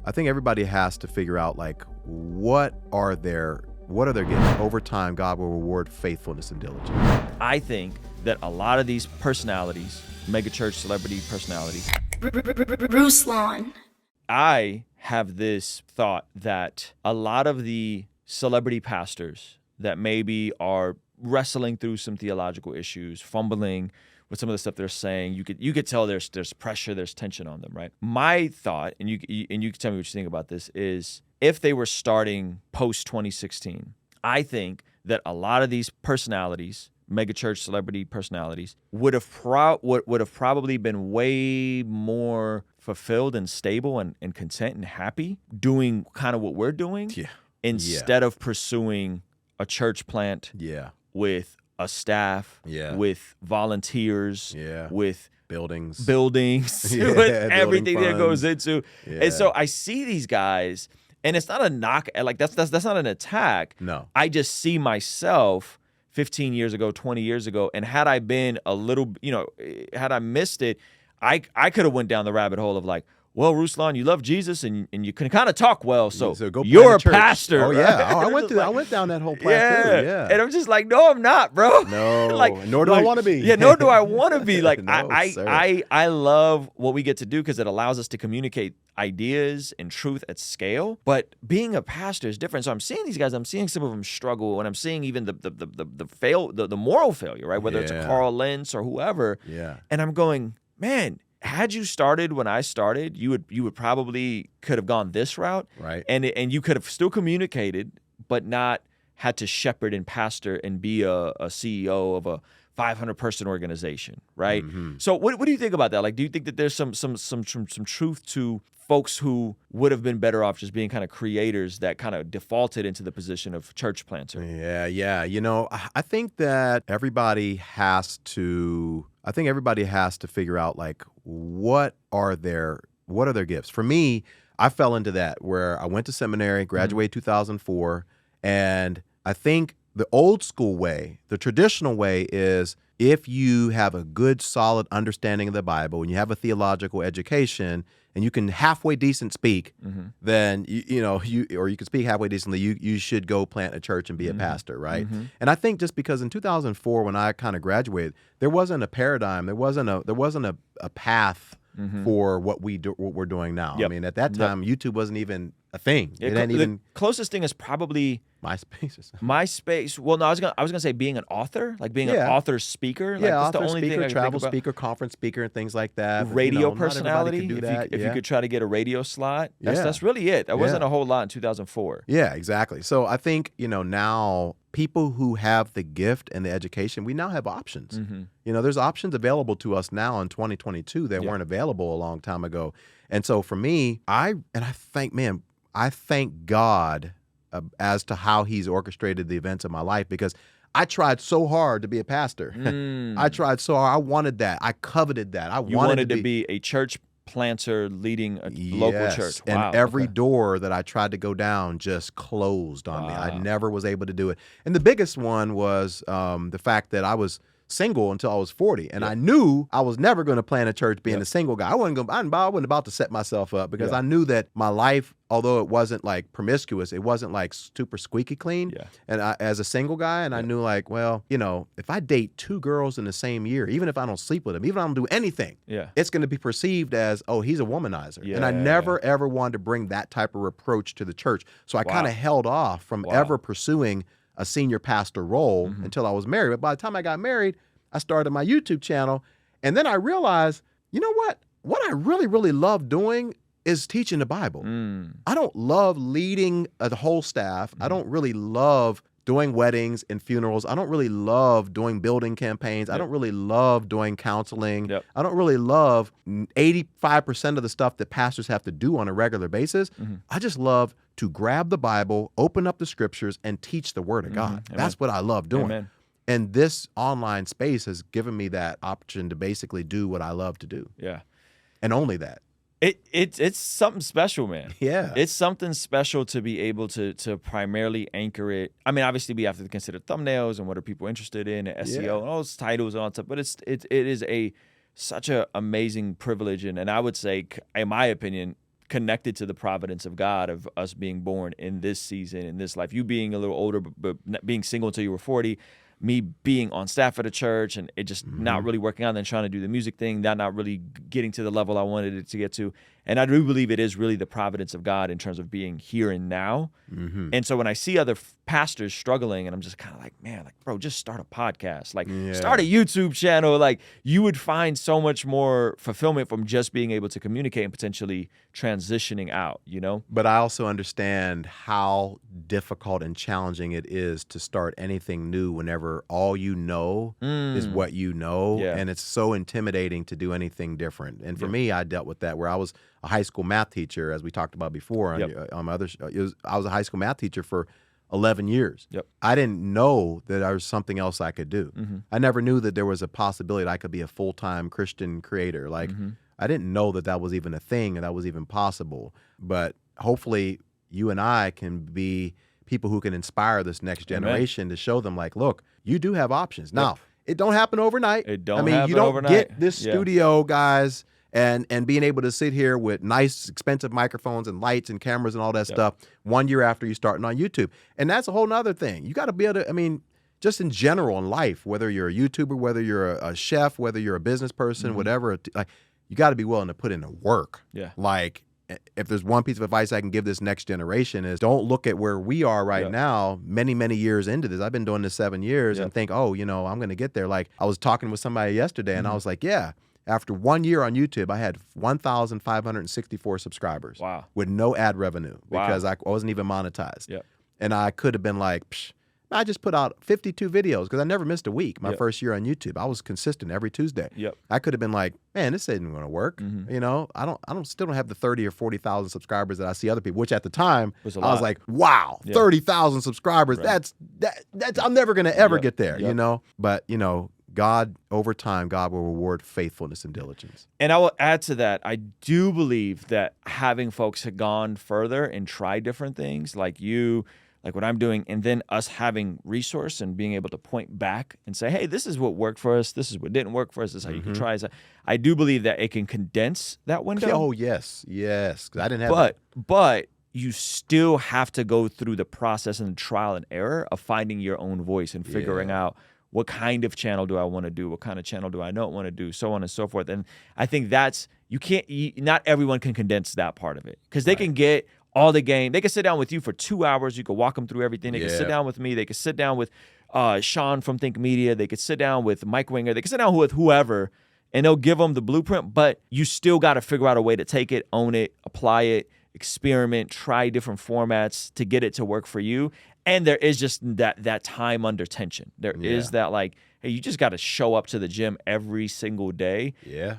I think everybody has to figure out like what are their gifts. Over time, God will reward faithfulness and diligence. I think that a lot of these personalities, megachurch celebrity personalities, Ruslan. I have this thought that a lot of the celebrity pastors that maybe are wrestling through some theological issues, fumbling with some of the stuff they're saying, you could tell there's pressure, there's tension on them, right? My thought, and you can tell me what you think about this, is if they were starting post 2016, I think that a lot of these personalities, megachurch celebrity personalities, would have probably been way more fulfilled and stable and content and happy doing kind of what we're doing, instead of pursuing a church plant with a staff, with volunteers, with buildings, with everything that goes into. Yeah. And so I see these guys, and it's not a knock, like that's not an attack. No. I just see myself 15 years ago, 20 years ago, and had I been a little, had I missed it, I could have went down the rabbit hole of like, well, Ruslan, you love Jesus and you can kind of talk well, so go you're a church. pastor. Oh yeah, I went down that whole path too. Yeah, and I'm just like, no, I'm not, bro. No, like, nor do I want to be. Yeah, nor do I want to be. Like, No, I love what we get to do because it allows us to communicate ideas and truth at scale. But being a pastor is different. So I'm seeing these guys. I'm seeing some of them struggle, and I'm seeing even the moral failure, right? Whether it's a Carl Lentz or whoever. Yeah, and I'm going, man. Had you started when I started, you would probably could have gone this route, right? And you could have still communicated, but not had to shepherd and pastor and be a CEO of a 500-person organization, right? Mm-hmm. So what do you think about that? Like, do you think that there's some truth to folks who would have been better off just being kind of creators that kind of defaulted into the position of church planter? Yeah. I think that everybody has to figure out like what are their gifts. For me, I fell into that where I went to seminary, graduated 2004, and I think the old school way, the traditional way is if you have a good, solid understanding of the Bible and you have a theological education and you can halfway decent speak, then you can speak halfway decently, you should go plant a church and be a pastor, right? And I think just because in 2004 when I kind of graduated, there wasn't a paradigm, there wasn't a path for what we're doing now. I mean, at that time, YouTube wasn't even a thing. The closest thing is probably MySpace. Well, no, I was gonna say being an author, like being an author speaker. Like, that's author, the only speaker, thing I travel think about. speaker, conference speaker, and things like that. But, Radio not personality. everybody can do that. If you could try to get a radio slot, that's really it. That wasn't a whole lot in 2004. Yeah, exactly. So I think now people who have the gift and the education, we now have options. There's options available to us now in 2022 that weren't available a long time ago. And so for me, I thank God as to how he's orchestrated the events of my life, because I tried so hard to be a pastor. I tried so hard. I wanted that. I coveted that. You wanted to be a church planter leading a local church. Wow. And every door that I tried to go down just closed on me. I never was able to do it. And the biggest one was the fact that I was single until I was 40, and I knew I was never going to plant a church being a single guy. I wasn't about to set myself up because I knew that my life, although it wasn't like promiscuous, it wasn't like super squeaky clean. And as a single guy, and I knew like, well, if I date 2 girls in the same year, even if I don't sleep with them, even if I don't do anything, it's going to be perceived as, oh, he's a womanizer. And I never ever wanted to bring that type of reproach to the church. So I kind of held off from ever pursuing a senior pastor role until I was married. But by the time I got married, I started my YouTube channel. And then I realized, you know what? What I really, really love doing is teaching the Bible. I don't love leading a whole staff. I don't really love doing weddings and funerals. I don't really love doing building campaigns. I don't really love doing counseling. I don't really love 85% of the stuff that pastors have to do on a regular basis. I just love to grab the Bible, open up the scriptures, and teach the Word of God. That's what I love doing. And this online space has given me that option to basically do what I love to do. And only that. It's something special, man. It's something special to be able to primarily anchor it. I mean, obviously we have to consider thumbnails and what are people interested in, and SEO and all those titles and all that stuff. But it is such an amazing privilege, and I would say, in my opinion, connected to the providence of God of us being born in this season, in this life. You being a little older, but being single until you were 40. Me being on staff at a church and it just not really working out, then trying to do the music thing, that not really getting to the level I wanted it to get to. And I do believe it is really the providence of God in terms of being here and now. And so when I see other pastors struggling, and I'm just kind of like, man, like, bro, just start a podcast, like start a YouTube channel. Like you would find so much more fulfillment from just being able to communicate and potentially transitioning out, you know? But I also understand how difficult and challenging it is to start anything new whenever all you know is what you know. Yeah. And it's so intimidating to do anything different. And for me, I dealt with that where I was a high school math teacher, as we talked about before on my other show. I was a high school math teacher for 11 years. I didn't know that there was something else I could do. I never knew that there was a possibility that I could be a full-time Christian creator. Like I didn't know that that was even a thing and that was even possible. But hopefully you and I can be people who can inspire this next generation to show them like, look, you do have options. Now, it don't happen overnight. It don't I mean, happen you don't overnight. get this studio, guys, and being able to sit here with nice, expensive microphones and lights and cameras and all that stuff 1 year after you starting on YouTube. And that's a whole nother thing. You got to be able to, I mean, just in general in life, whether you're a YouTuber, whether you're a chef, whether you're a business person, whatever, like you got to be willing to put in the work. Like if there's one piece of advice I can give this next generation is don't look at where we are right now, many, many years into this. I've been doing this 7 years and think, oh, you know, I'm going to get there. Like I was talking with somebody yesterday and I was like, yeah, after 1 year on YouTube, I had 1,564 subscribers with no ad revenue because I wasn't even monetized. And I could have been like, psh, I just put out 52 videos because I never missed a week my first year on YouTube. I was consistent every Tuesday. I could have been like, man, this isn't going to work. You know, I still don't have the 30 or 40,000 subscribers that I see other people, which at the time I was like, wow, 30,000 subscribers. That's I'm never going to ever get there, you know? But, you know, God, over time, God will reward faithfulness and diligence. And I will add to that, I do believe that having folks have gone further and tried different things like you, like what I'm doing, and then us having resource and being able to point back and say, hey, this is what worked for us. This is what didn't work for us. This is how you can try it. I do believe that it can condense that window. Oh, yes. Yes. Because I didn't have that. But you still have to go through the process and the trial and error of finding your own voice and figuring out what kind of channel do I want to do? What kind of channel do I not want to do? So on and so forth. And I think that's, not everyone can condense that part of it because they can get all the game. They can sit down with you for 2 hours. You can walk them through everything. They can sit down with me. They can sit down with Sean from Think Media. They could sit down with Mike Winger. They can sit down with whoever, and they'll give them the blueprint. But you still got to figure out a way to take it, own it, apply it, experiment, try different formats to get it to work for you. And there is just that time under tension. There is that like, hey, you just got to show up to the gym every single day.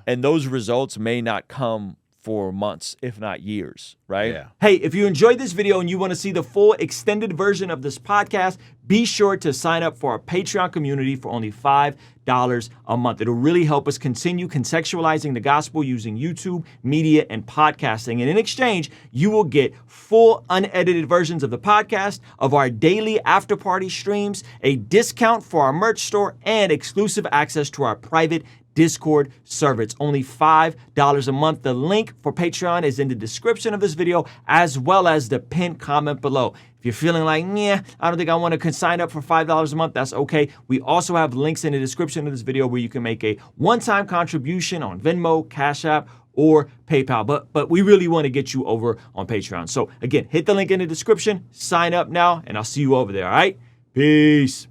And those results may not come for months, if not years, right? Hey, if you enjoyed this video and you want to see the full extended version of this podcast, be sure to sign up for our Patreon community for only $5 a month. It'll really help us continue contextualizing the gospel using YouTube, media, and podcasting. And in exchange, you will get full unedited versions of the podcast, of our daily after party streams, a discount for our merch store, and exclusive access to our private Discord server. It's only $5 a month. The link for Patreon is in the description of this video as well as the pinned comment below. If you're feeling like, yeah, I don't think I want to sign up for $5 a month, that's okay. We also have links in the description of this video where you can make a one-time contribution on Venmo, Cash App, or PayPal. But we really want to get you over on Patreon. So again, hit the link in the description, sign up now, and I'll see you over there, all right? Peace.